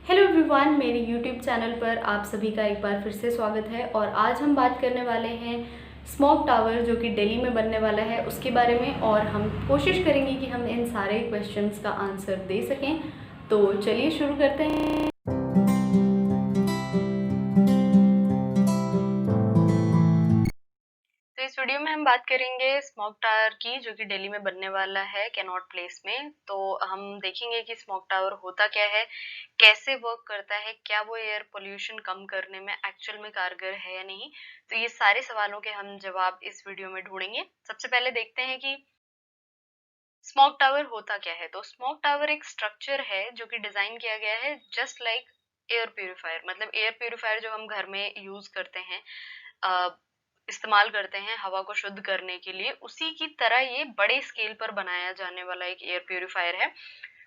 Hello everyone, मेरे YouTube channel पर आप सभी का एक बार फिर से स्वागत है। और आज हम बात करने वाले हैं स्मोक टावर जो कि दिल्ली में बनने वाला है उसके बारे में, और हम कोशिश करेंगे कि हम इन सारे क्वेश्चंस का आंसर दे सकें। तो चलिए शुरू करते हैं। तो इस वीडियो में हम बात करेंगे स्मोक टावर की, जो कि दिल्ली में बनने वाला है कैनॉट प्लेस में। तो हम देखेंगे कि स्मोक टावर होता क्या है, कैसे वर्क करता है, क्या वो एयर पोल्यूशन कम करने में एक्चुअल में कारगर है या नहीं। तो ये सारे सवालों के हम जवाब इस वीडियो में ढूंढेंगे। सबसे पहले देखते हैं कि स्मोक टावर होता क्या है। तो स्मोक टावर एक स्ट्रक्चर है जो कि डिजाइन किया गया है जस्ट लाइक एयर प्यूरिफायर। मतलब एयर प्यूरिफायर जो हम घर में यूज करते हैं, इस्तेमाल करते हैं हवा को शुद्ध करने के लिए, उसी की तरह ये बड़े स्केल पर बनाया जाने वाला एक एयर प्यूरिफायर है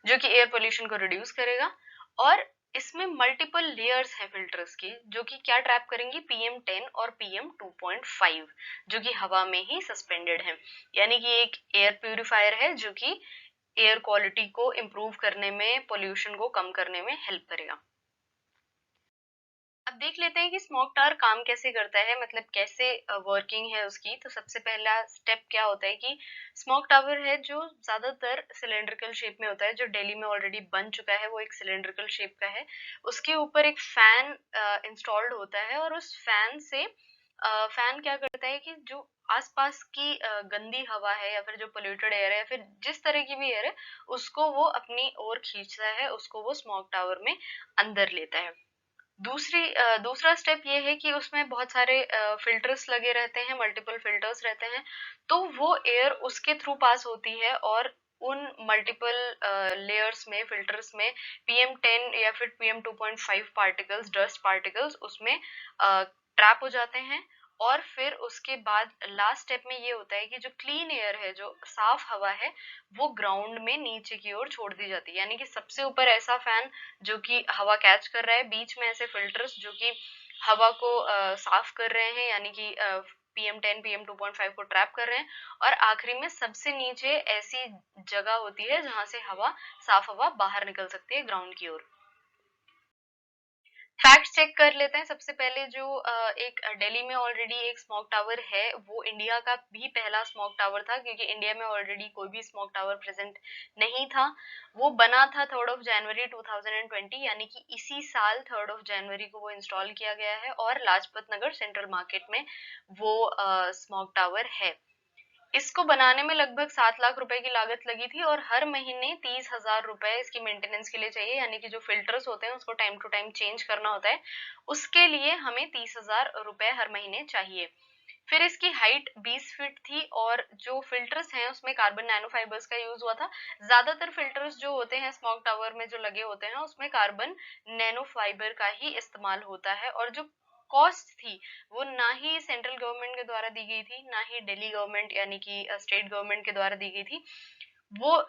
जो कि एयर पोल्यूशन को रिड्यूस करेगा। और इसमें मल्टीपल लेयर्स है फिल्टर्स की, जो कि क्या ट्रैप करेंगी, PM10 और PM2.5, जो कि हवा में ही सस्पेंडेड है। यानी कि एक एयर प्यूरिफायर है जो कि एयर क्वालिटी को इम्प्रूव करने में, पोल्यूशन को कम करने में हेल्प करेगा। अब देख लेते हैं कि स्मोक टावर काम कैसे करता है, मतलब कैसे वर्किंग है उसकी। तो सबसे पहला स्टेप क्या होता है कि स्मोक टावर है जो ज्यादातर सिलेंड्रिकल शेप में होता है, जो दिल्ली में ऑलरेडी बन चुका है वो एक सिलेंड्रिकल शेप का है। उसके ऊपर एक फैन इंस्टॉल्ड होता है, और उस फैन से फैन क्या करता है कि जो आसपास की गंदी हवा है या फिर जो पोल्यूटेड एयर है या फिर जिस तरह की भी एयर है, उसको वो अपनी ओर खींचता है, उसको वो स्मोक टावर में अंदर लेता है। दूसरा स्टेप ये है कि उसमें बहुत सारे फिल्टर्स लगे रहते हैं, मल्टीपल फिल्टर्स रहते हैं। तो वो एयर उसके थ्रू पास होती है, और उन मल्टीपल लेयर्स में, फिल्टर्स में PM10 या फिर PM2.5 पार्टिकल्स, डस्ट पार्टिकल्स उसमें ट्रैप हो जाते हैं। और फिर उसके बाद लास्ट स्टेप में ये होता है कि जो क्लीन एयर है, जो साफ हवा है, वो ग्राउंड में नीचे की ओर छोड़ दी जाती है। यानी कि सबसे ऊपर ऐसा फैन जो कि हवा कैच कर रहा है, बीच में ऐसे फिल्टर्स जो कि हवा को साफ कर रहे हैं, यानी कि PM10 PM2.5 को ट्रैप कर रहे हैं। और आखिरी में सबसे नीचे ऐसी जगह होती है जहां से हवा, साफ हवा बाहर निकल सकती है ग्राउंड की ओर। फैक्ट चेक कर लेते हैं। सबसे पहले जो एक दिल्ली में ऑलरेडी एक स्मोक टावर है, वो इंडिया का भी पहला स्मोक टावर था, क्योंकि इंडिया में ऑलरेडी कोई भी स्मोक टावर प्रेजेंट नहीं था। वो बना था 3 जनवरी 2020, यानी कि इसी साल 3 जनवरी को वो इंस्टॉल किया गया है, और लाजपत नगर सेंट्रल मार्केट में वो स्मोक टावर है। इसको बनाने में लगभग 7 लाख रुपए की लागत लगी थी, और हर महीने 30,000 रुपए इसकी मेंटेनेंस के लिए चाहिए। यानी कि जो फिल्टर्स होते हैं उसको टाइम टू टाइम चेंज करना होता है, उसके लिए हमें 30,000 रुपए हर महीने चाहिए। फिर इसकी हाइट 20 फीट थी, और जो फिल्टर्स हैं उसमें कार्बन नैनो फाइबर्स का यूज हुआ था। ज्यादातर फिल्टर्स जो होते हैं स्मोक टावर में जो लगे होते हैं, उसमें कार्बन नैनो फाइबर का ही इस्तेमाल होता है। और जो कॉस्ट थी, वो ना ही सेंट्रल गवर्नमेंट के द्वारा दी गई थी, ना ही दिल्ली गवर्नमेंट यानी कि स्टेट गवर्नमेंट के द्वारा दी गई थी। वो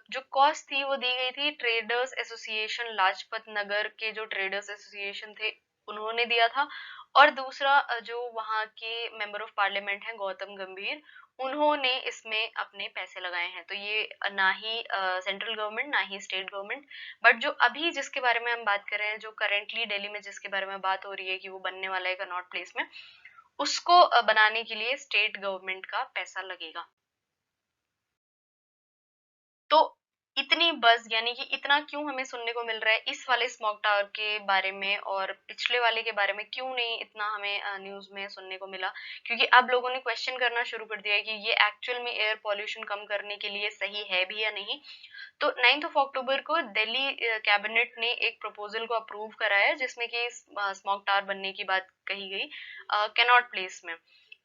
जो कॉस्ट थी वो दी गई थी ट्रेडर्स एसोसिएशन, लाजपत नगर के जो ट्रेडर्स एसोसिएशन थे उन्होंने दिया था। और दूसरा जो वहाँ के मेंबर ऑफ पार्लियामेंट हैं गौतम गंभीर, उन्होंने इसमें अपने पैसे लगाए हैं। तो ये ना ही सेंट्रल गवर्नमेंट ना ही स्टेट गवर्नमेंट, बट जो अभी जिसके बारे में हम बात कर रहे हैं, जो करेंटली दिल्ली में जिसके बारे में बात हो रही है कि वो बनने वाला है कनॉट प्लेस में, उसको बनाने के लिए स्टेट गवर्नमेंट का पैसा लगेगा। तो इतनी बज़, यानी कि इतना क्यों हमें सुनने को मिल रहा है इस वाले स्मोक टावर के बारे में, और पिछले वाले के बारे में क्यों नहीं इतना हमें न्यूज में सुनने को मिला? क्योंकि अब लोगों ने क्वेश्चन करना शुरू कर दिया है कि ये एक्चुअल में एयर पॉल्यूशन कम करने के लिए सही है भी या नहीं। तो 9 अक्टूबर को दिल्ली कैबिनेट ने एक प्रपोजल को अप्रूव कराया, जिसमें कि स्मोक टावर बनने की बात कही गई कैनॉट प्लेस में।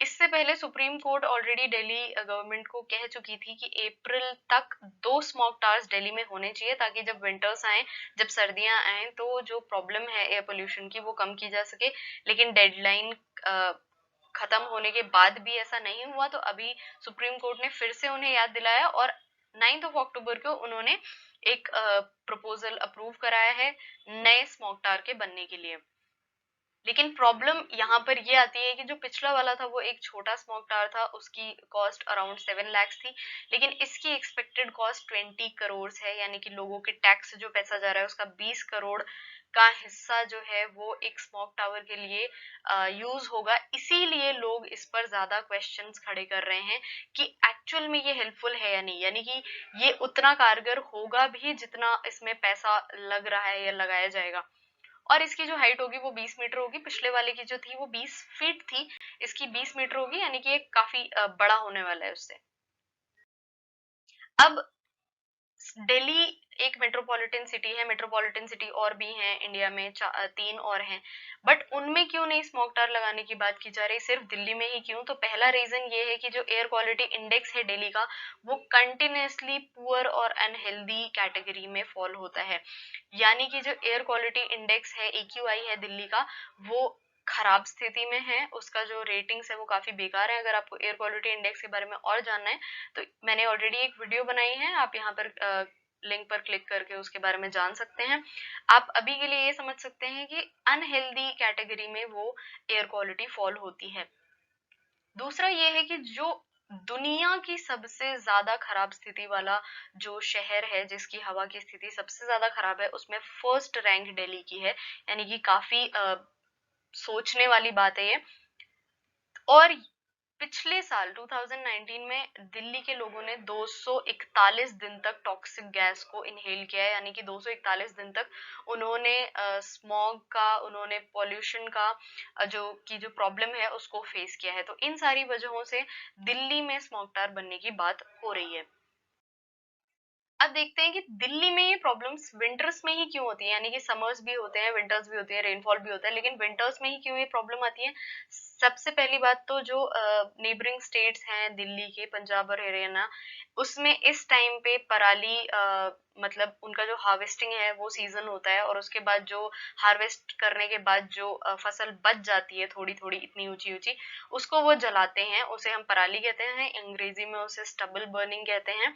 इससे पहले supreme court already Delhi government को कह चुकी थी कि अप्रैल तक 2 स्मोक टावर्स दिल्ली में होने चाहिए, ताकि जब विंटर्स आए, जब सर्दियां आए, तो जो प्रॉब्लम है एयर पोल्यूशन की वो कम की जा सके। लेकिन डेडलाइन खत्म होने के बाद भी ऐसा नहीं हुआ। तो अभी सुप्रीम कोर्ट ने फिर से उन्हें याद दिलाया, और 9 अक्टूबर को उन्होंने एक प्रपोजल अप्रूव कराया है नए स्मोक टावर के बनने के लिए। लेकिन प्रॉब्लम यहाँ पर ये आती है कि जो पिछला वाला था वो एक छोटा स्मोक टावर था, उसकी कॉस्ट अराउंड 7 लाख थी। लेकिन इसकी एक्सपेक्टेड कॉस्ट 20 करोड़ है, यानी कि लोगों के टैक्स से जो पैसा जा रहा है उसका 20 करोड़ का हिस्सा जो है वो एक स्मोक टावर के लिए यूज होगा, इसीलिए लोग इस पर ज्यादा क्वेश्चंस खड़े कर रहे हैं कि एक्चुअल में ये हेल्पफुल है या नहीं, यानी कि ये उतना कारगर होगा भी जितना इसमें पैसा लग रहा है या लगाया जाएगा। और इसकी जो हाइट होगी वो 20 मीटर होगी, पिछले वाले की जो थी वो 20 फीट थी, इसकी 20 मीटर होगी, यानी कि ये काफी बड़ा होने वाला है उससे। अब दिल्ली एक मेट्रोपॉलिटन सिटी है, मेट्रोपॉलिटन सिटी और भी हैं इंडिया में, 3 और हैं, बट उनमें क्यों नहीं स्मोक टावर लगाने की बात की जा रही, सिर्फ दिल्ली में ही क्यों? तो पहला रीजन ये है कि जो एयर क्वालिटी इंडेक्स है दिल्ली का, वो कंटिन्यूसली पुअर और अनहेल्दी कैटेगरी में फॉल होता है, यानी कि जो एयर क्वालिटी इंडेक्स है, AQI है दिल्ली का, वो खराब स्थिति में है, उसका जो रेटिंग्स है वो काफी बेकार है। अगर आपको एयर क्वालिटी इंडेक्स के बारे में और जानना है तो मैंने ऑलरेडी एक वीडियो बनाई है, आप यहाँ पर लिंक पर क्लिक करके उसके बारे में जान सकते हैं। आप अभी के लिए ये समझ सकते हैं कि अनहेल्दी कैटेगरी में वो एयर क्वालिटी फॉल होती है। दूसरा ये है कि जो दुनिया की सबसे ज्यादा खराब स्थिति वाला जो शहर है, जिसकी हवा की स्थिति सबसे ज्यादा खराब है, उसमें फर्स्ट रैंक दिल्ली की है, यानी कि काफी सोचने वाली बात है ये। और पिछले साल 2019 में दिल्ली के लोगों ने 241 दिन तक टॉक्सिक गैस को इनहेल किया है, यानी कि 241 दिन तक उन्होंने स्मॉग का, उन्होंने पॉल्यूशन का जो प्रॉब्लम है उसको फेस किया है। तो इन सारी वजहों से दिल्ली में स्मॉग टावर बनने की बात हो रही है। अब देखते हैं कि दिल्ली में ये प्रॉब्लम्स विंटर्स में ही क्यों होती है, यानी कि समर्स भी होते हैं, विंटर्स भी होते हैं, रेनफॉल भी होता है, लेकिन विंटर्स में ही क्यों ये प्रॉब्लम आती है? सबसे पहली बात तो जो नेबरिंग स्टेट्स हैं दिल्ली के, पंजाब और हरियाणा, उसमें इस टाइम पे पराली मतलब उनका जो हार्वेस्टिंग है वो सीजन होता है, और उसके बाद जो हार्वेस्ट करने के बाद जो फसल बच जाती है थोड़ी थोड़ी इतनी ऊंची ऊंची, उसको वो जलाते हैं, उसे हम पराली कहते हैं, अंग्रेजी में उसे स्टबल बर्निंग कहते हैं।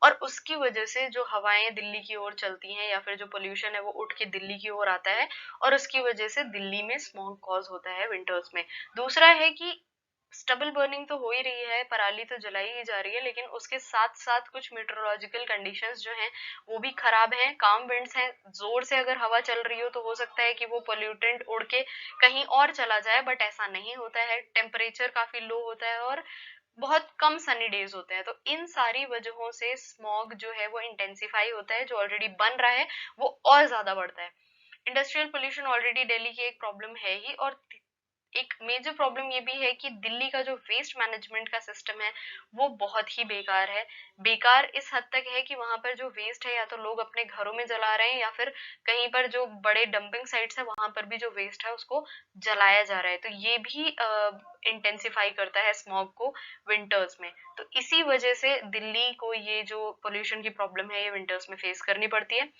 और उसकी वजह से जो हवाएं दिल्ली की ओर चलती हैं या फिर जो पोल्यूशन है वो उठ के दिल्ली की ओर आता है, और उसकी वजह से दिल्ली में स्मॉग कॉज होता है विंटर्स में। दूसरा है कि स्टबल बर्निंग तो हो ही रही है, पराली तो जलाई ही जा रही है, लेकिन उसके साथ साथ कुछ मेट्रोलॉजिकल कंडीशंस जो हैं वो भी खराब हैं, काम विंड्स हैं, जोर से अगर हवा चल रही हो तो हो सकता है कि वो पोल्यूटेंट उड़ के कहीं और चला जाए, बट ऐसा नहीं होता है। टेम्परेचर काफी लो होता है और बहुत कम सनी डेज होते हैं। तो इन सारी वजहों से स्मॉग जो है वो इंटेंसिफाई होता है, जो ऑलरेडी बन रहा है वो और ज्यादा बढ़ता है। इंडस्ट्रियल पोल्यूशन ऑलरेडी दिल्ली की एक प्रॉब्लम है ही, और एक मेजर प्रॉब्लम ये भी है कि दिल्ली का जो वेस्ट मैनेजमेंट का सिस्टम है वो बहुत ही बेकार है। बेकार इस हद तक है कि वहां पर जो वेस्ट है या तो लोग अपने घरों में जला रहे हैं, या फिर कहीं पर जो बड़े डंपिंग साइट्स है वहां पर भी जो वेस्ट है उसको जलाया जा रहा है। तो ये भी इंटेंसिफाई करता है स्मॉग को विंटर्स में। तो इसी वजह से दिल्ली को ये जो पोल्यूशन की प्रॉब्लम है ये विंटर्स में फेस करनी पड़ती है।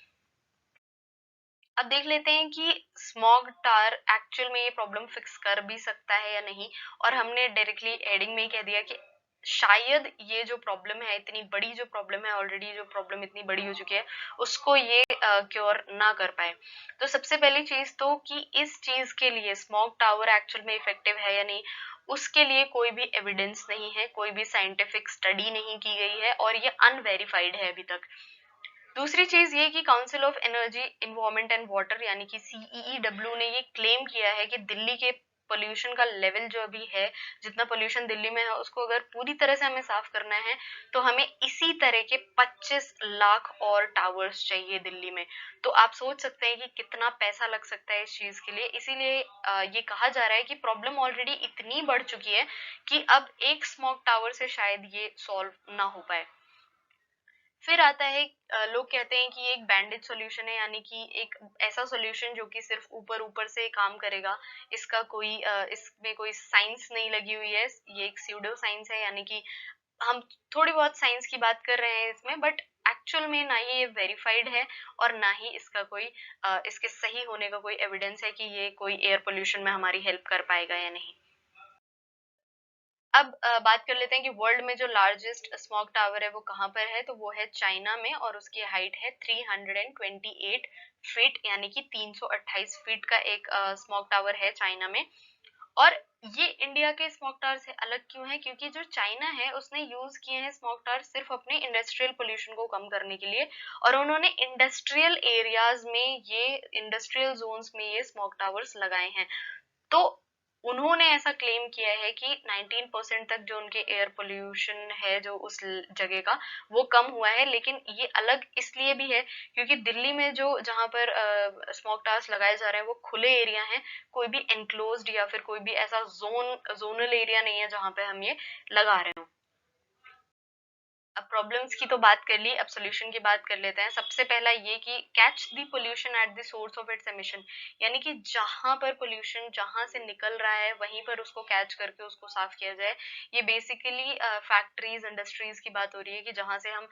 अब देख लेते हैं कि स्मॉग टार एक्चुअल में ये प्रॉब्लम फिक्स कर भी सकता है या नहीं, और हमने डायरेक्टली एडिंग में ही कह दिया कि शायद ये जो प्रॉब्लम है, इतनी बड़ी जो प्रॉब्लम है, ऑलरेडी जो प्रॉब्लम इतनी बड़ी हो चुकी है, उसको ये क्योर ना कर पाए। तो सबसे पहली चीज तो कि इस चीज के लिए स्मॉग टावर एक्चुअल में इफेक्टिव है या नहीं, उसके लिए कोई भी एविडेंस नहीं है, कोई भी साइंटिफिक स्टडी नहीं की गई है, और ये अनवेरिफाइड है अभी तक। दूसरी चीज ये कि council of energy environment and water यानी कि CEEW ने ये क्लेम किया है कि दिल्ली के पोल्यूशन का लेवल जो अभी है, जितना पोल्यूशन दिल्ली में है उसको अगर पूरी तरह से हमें साफ करना है तो हमें इसी तरह के 25 लाख और टावर्स चाहिए दिल्ली में। तो आप सोच सकते हैं कि कितना पैसा लग सकता है इस चीज के लिए। इसीलिए ये कहा जा रहा है कि प्रॉब्लम ऑलरेडी इतनी बढ़ चुकी है कि अब एक स्मॉग टावर से शायद ये सॉल्व ना हो पाए। फिर आता है लोग कहते हैं कि एक बैंडेज सॉल्यूशन है, यानी कि एक ऐसा सॉल्यूशन जो कि सिर्फ ऊपर ऊपर से काम करेगा, इसका कोई इसमें कोई साइंस नहीं लगी हुई है, ये एक स्यूडो साइंस है, यानी कि हम थोड़ी बहुत साइंस की बात कर रहे हैं इसमें, बट एक्चुअल में ना ही ये वेरीफाइड है और ना ही इसका कोई इसके सही होने का कोई एविडेंस है कि ये कोई एयर पोल्यूशन में हमारी हेल्प कर पाएगा या नहीं। अब बात कर लेते हैं कि वर्ल्ड में जो लार्जेस्ट स्मॉग टावर है वो कहाँ पर है, तो वो है चाइना में, और उसकी हाइट है 328 फीट, यानी कि 328 फीट का एक स्मॉग टावर है चाइना में। और ये इंडिया के स्मोक टार से अलग क्यों है? क्योंकि जो चाइना है उसने यूज किए हैं स्मोक टार सिर्फ अपने इंडस्ट्रियल पोल्यूशन को कम करने के लिए, और उन्होंने इंडस्ट्रियल एरियाज में ये इंडस्ट्रियल जोन्स में ये स्मोक टावर्स लगाए हैं। तो उन्होंने ऐसा क्लेम किया है कि 19% तक जो उनके एयर पोल्यूशन है जो उस जगह का वो कम हुआ है। लेकिन ये अलग इसलिए भी है क्योंकि दिल्ली में जो जहां पर स्मोक टावर्स लगाए जा रहे हैं वो खुले एरिया हैं, कोई भी एनक्लोज्ड या फिर कोई भी ऐसा जोनल एरिया नहीं है जहां पे हम ये लगा रहे हो। अब प्रॉब्लम्स की तो बात कर ली, अब सोल्यूशन की बात कर लेते हैं। सबसे पहला ये कि catch the pollution at the source of its emission, यानी कि जहां पर पोल्यूशन जहां से निकल रहा है वहीं पर उसको कैच करके उसको साफ किया जाए। ये बेसिकली फैक्ट्रीज इंडस्ट्रीज की बात हो रही है कि जहां से हम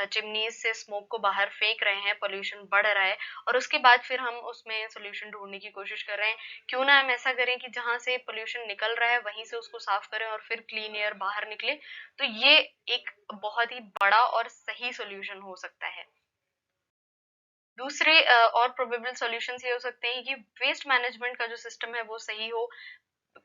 चिमनीज से स्मोक को बाहर फेंक रहे हैं, पोल्यूशन बढ़ रहा है, और उसके बाद फिर हम उसमें सोल्यूशन ढूंढने की कोशिश कर रहे हैं। क्यों ना हम ऐसा करें कि जहां से पोल्यूशन निकल रहा है वहीं से उसको साफ करें और फिर क्लीन एयर बाहर निकले। तो ये एक बहुत ही बड़ा और सही सॉल्यूशन हो सकता है। दूसरे और प्रोबेबल सॉल्यूशंस ये हो सकते हैं कि वेस्ट मैनेजमेंट का जो सिस्टम है वो सही हो,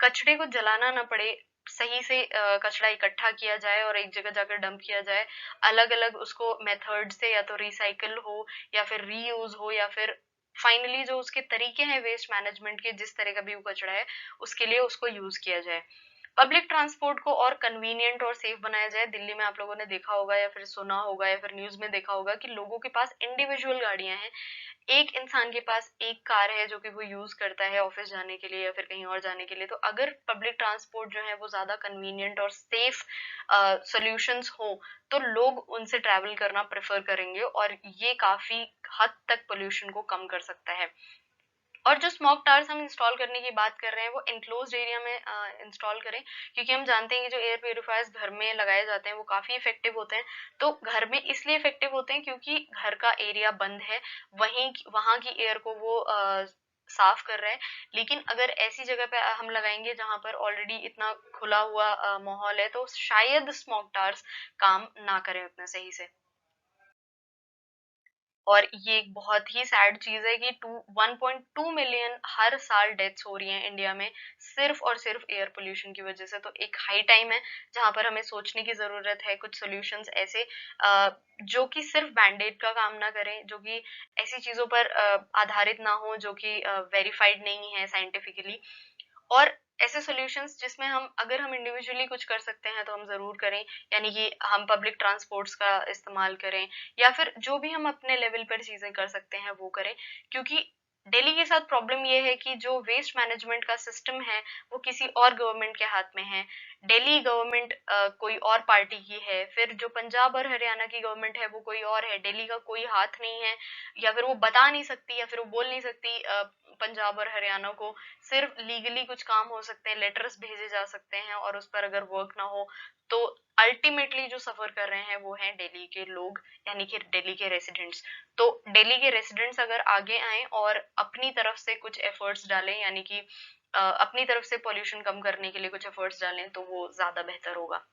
कचरे को जलाना ना पड़े, सही से कचरा इकट्ठा किया जाए और एक जगह जाकर डंप किया जाए। अलग अलग उसको मेथड से या तो रिसाइकल हो या फिर रीयूज हो, या फिर फाइनली जो उसके तरीके हैं वेस्ट मैनेजमेंट के, जिस तरह का भी वो कचरा है उसके लिए उसको यूज किया जाए। पब्लिक ट्रांसपोर्ट को और कन्वीनियंट और सेफ बनाया जाए। दिल्ली में आप लोगों ने देखा होगा या फिर सुना होगा या फिर न्यूज में देखा होगा कि लोगों के पास इंडिविजुअल गाड़ियां हैं, एक इंसान के पास एक कार है जो कि वो यूज करता है ऑफिस जाने के लिए या फिर कहीं और जाने के लिए। तो अगर पब्लिक ट्रांसपोर्ट जो है वो ज्यादा कन्वीनियंट और सेफ सॉल्यूशंस हो तो लोग उनसे ट्रैवल करना प्रेफर करेंगे, और ये काफी हद तक पोल्यूशन को कम कर सकता है। और जो स्मोक टावर्स हम इंस्टॉल करने की बात कर रहे हैं वो इनक्लोज्ड एरिया में इंस्टॉल करें, क्योंकि हम जानते हैं कि जो एयर प्यूरिफायर्स घर में लगाए जाते हैं वो काफी इफेक्टिव होते हैं। तो घर में इसलिए इफेक्टिव होते हैं क्योंकि घर का एरिया बंद है, वहीं वहां की एयर को वो साफ कर रहे हैं। लेकिन अगर ऐसी जगह पे हम लगाएंगे जहां पर ऑलरेडी इतना खुला हुआ माहौल है तो शायद स्मोक टावर्स काम ना करें उतना सही से। और ये एक बहुत ही सैड चीज है कि 1.2 मिलियन हर साल डेथ्स हो रही हैं इंडिया में सिर्फ और सिर्फ एयर पोल्यूशन की वजह से। तो एक हाई टाइम है जहां पर हमें सोचने की जरूरत है, कुछ सॉल्यूशंस ऐसे जो कि सिर्फ बैंडेड का काम ना करें, जो कि ऐसी चीजों पर आधारित ना हो जो कि वेरीफाइड नहीं है साइंटिफिकली। और ऐसे सॉल्यूशंस जिसमें हम अगर हम इंडिविजुअली कुछ कर सकते हैं तो हम जरूर करें, यानी कि हम पब्लिक ट्रांसपोर्ट्स का इस्तेमाल करें या फिर जो भी हम अपने लेवल पर चीजें कर सकते हैं वो करें। क्योंकि दिल्ली के साथ प्रॉब्लम ये है कि जो वेस्ट मैनेजमेंट का सिस्टम है वो किसी और गवर्नमेंट के हाथ में है। दिल्ली गवर्नमेंट कोई और पार्टी की है, फिर जो पंजाब और हरियाणा की गवर्नमेंट है वो कोई और है, दिल्ली का कोई हाथ नहीं है, या फिर वो बता नहीं सकती या फिर वो बोल नहीं सकती पंजाब और हरियाणा को। सिर्फ लीगली कुछ काम हो सकते हैं, लेटर्स भेजे जा सकते हैं, और उस पर अगर वर्क ना हो तो अल्टीमेटली जो सफर कर रहे हैं वो हैं दिल्ली के लोग, यानी कि दिल्ली के रेसिडेंट्स। तो दिल्ली के रेसिडेंट्स अगर आगे आए और अपनी तरफ से कुछ एफर्ट्स डालें, यानी कि अपनी तरफ से पॉल्यूशन कम करने के लिए कुछ एफर्ट्स डालें तो वो ज्यादा बेहतर होगा।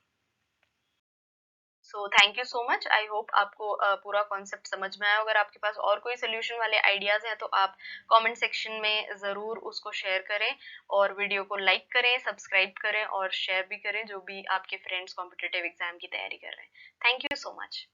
So thank you so much. I hope आपको पूरा कॉन्सेप्ट समझ में आया। अगर आपके पास और कोई सोल्यूशन वाले आइडियाज हैं तो आप कमेंट सेक्शन में जरूर उसको शेयर करें, और वीडियो को लाइक करें, सब्सक्राइब करें और शेयर भी करें जो भी आपके फ्रेंड्स कॉम्पिटिटिव एग्जाम की तैयारी कर रहे हैं। Thank you so much.